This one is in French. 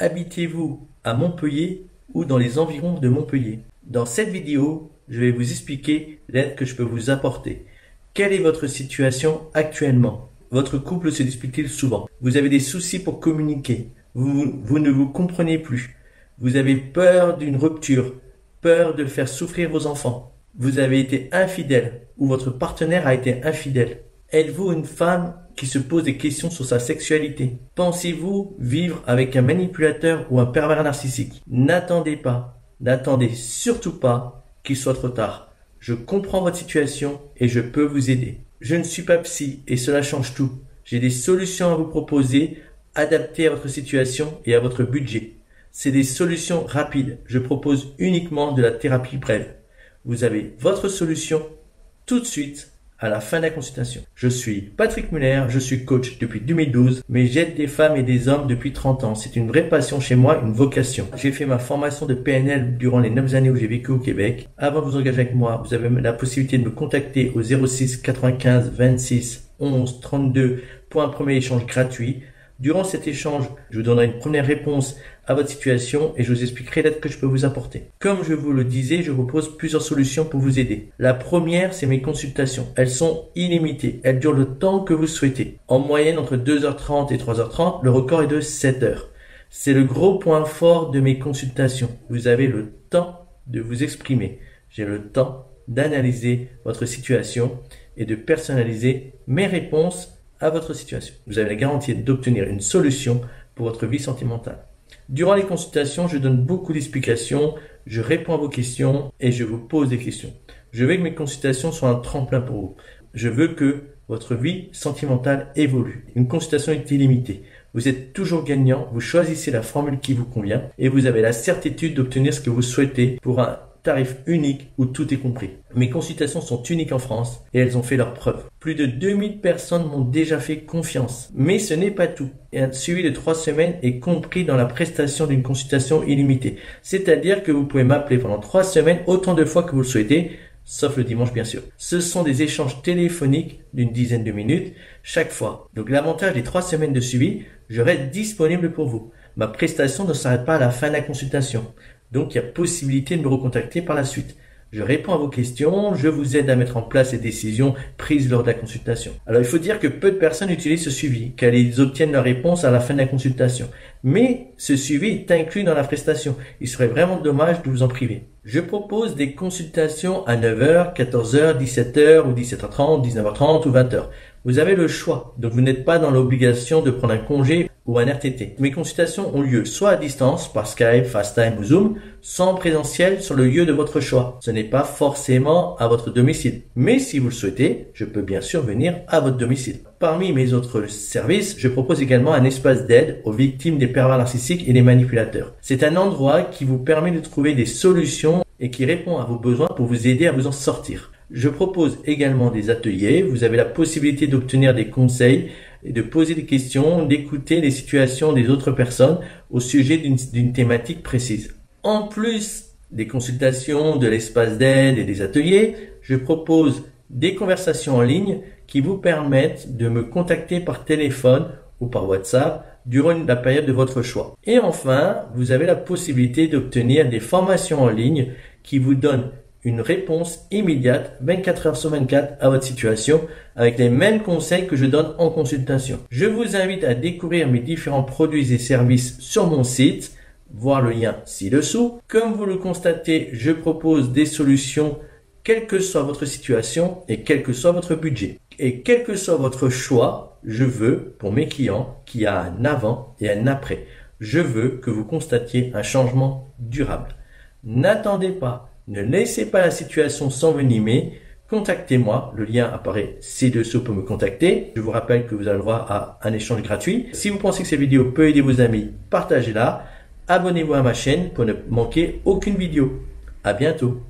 Habitez-vous à Montpellier ou dans les environs de Montpellier? Dans cette vidéo, je vais vous expliquer l'aide que je peux vous apporter. Quelle est votre situation actuellement? Votre couple se dispute-t-il souvent? Vous avez des soucis pour communiquer? Vous ne vous comprenez plus? Vous avez peur d'une rupture? Peur de faire souffrir vos enfants? Vous avez été infidèle ou votre partenaire a été infidèle? Êtes-vous une femme qui se pose des questions sur sa sexualité? Pensez-vous vivre avec un manipulateur ou un pervers narcissique? N'attendez pas, n'attendez surtout pas qu'il soit trop tard. Je comprends votre situation et je peux vous aider. Je ne suis pas psy et cela change tout. J'ai des solutions à vous proposer, adaptées à votre situation et à votre budget. C'est des solutions rapides. Je propose uniquement de la thérapie brève. Vous avez votre solution tout de suite à la fin de la consultation. Je suis Patrick Muller, je suis coach depuis 2012, mais j'aide des femmes et des hommes depuis 30 ans. C'est une vraie passion chez moi, une vocation. J'ai fait ma formation de PNL durant les 9 années où j'ai vécu au Québec. Avant de vous engager avec moi, vous avez la possibilité de me contacter au 06 95 26 11 32 pour un premier échange gratuit. Durant cet échange, je vous donnerai une première réponse à votre situation et je vous expliquerai l'aide que je peux vous apporter. Comme je vous le disais, je vous propose plusieurs solutions pour vous aider. La première, c'est mes consultations. Elles sont illimitées. Elles durent le temps que vous souhaitez. En moyenne, entre 2h30 et 3h30, le record est de 7 heures. C'est le gros point fort de mes consultations. Vous avez le temps de vous exprimer. J'ai le temps d'analyser votre situation et de personnaliser mes réponses à votre situation. Vous avez la garantie d'obtenir une solution pour votre vie sentimentale. Durant les consultations, je donne beaucoup d'explications, je réponds à vos questions et je vous pose des questions. Je veux que mes consultations soient un tremplin pour vous. Je veux que votre vie sentimentale évolue. Une consultation est illimitée. Vous êtes toujours gagnant, vous choisissez la formule qui vous convient et vous avez la certitude d'obtenir ce que vous souhaitez pour un tarif unique où tout est compris. Mes consultations sont uniques en France et elles ont fait leurs preuves. Plus de 2000 personnes m'ont déjà fait confiance. Mais ce n'est pas tout. Et un suivi de 3 semaines est compris dans la prestation d'une consultation illimitée. C'est-à-dire que vous pouvez m'appeler pendant 3 semaines autant de fois que vous le souhaitez, sauf le dimanche bien sûr. Ce sont des échanges téléphoniques d'une dizaine de minutes chaque fois. Donc l'avantage des 3 semaines de suivi, je reste disponible pour vous. Ma prestation ne s'arrête pas à la fin de la consultation. Donc, il y a possibilité de me recontacter par la suite. Je réponds à vos questions, je vous aide à mettre en place les décisions prises lors de la consultation. Alors, il faut dire que peu de personnes utilisent ce suivi, car ils obtiennent leur réponse à la fin de la consultation. Mais ce suivi est inclus dans la prestation. Il serait vraiment dommage de vous en priver. Je propose des consultations à 9h, 14h, 17h ou 17h30, 19h30 ou 20h. Vous avez le choix, donc vous n'êtes pas dans l'obligation de prendre un congé ou un RTT. Mes consultations ont lieu soit à distance, par Skype, FaceTime ou Zoom, soit en présentiel sur le lieu de votre choix. Ce n'est pas forcément à votre domicile. Mais si vous le souhaitez, je peux bien sûr venir à votre domicile. Parmi mes autres services, je propose également un espace d'aide aux victimes des pervers narcissiques et des manipulateurs. C'est un endroit qui vous permet de trouver des solutions et qui répond à vos besoins pour vous aider à vous en sortir. Je propose également des ateliers. Vous avez la possibilité d'obtenir des conseils et de poser des questions, d'écouter les situations des autres personnes au sujet d'une thématique précise. En plus des consultations, de l'espace d'aide et des ateliers, je propose des conversations en ligne qui vous permettent de me contacter par téléphone ou par WhatsApp durant la période de votre choix. Et enfin, vous avez la possibilité d'obtenir des formations en ligne qui vous donnent une réponse immédiate, 24 heures sur 24 à votre situation, avec les mêmes conseils que je donne en consultation. Je vous invite à découvrir mes différents produits et services sur mon site, voir le lien ci-dessous. Comme vous le constatez, je propose des solutions quelle que soit votre situation et quel que soit votre budget. Et quel que soit votre choix, je veux, pour mes clients, qu'il y a un avant et un après. Je veux que vous constatiez un changement durable. N'attendez pas. Ne laissez pas la situation s'envenimer. Contactez-moi. Le lien apparaît ci-dessous pour me contacter. Je vous rappelle que vous avez le droit à un échange gratuit. Si vous pensez que cette vidéo peut aider vos amis, partagez-la. Abonnez-vous à ma chaîne pour ne manquer aucune vidéo. À bientôt.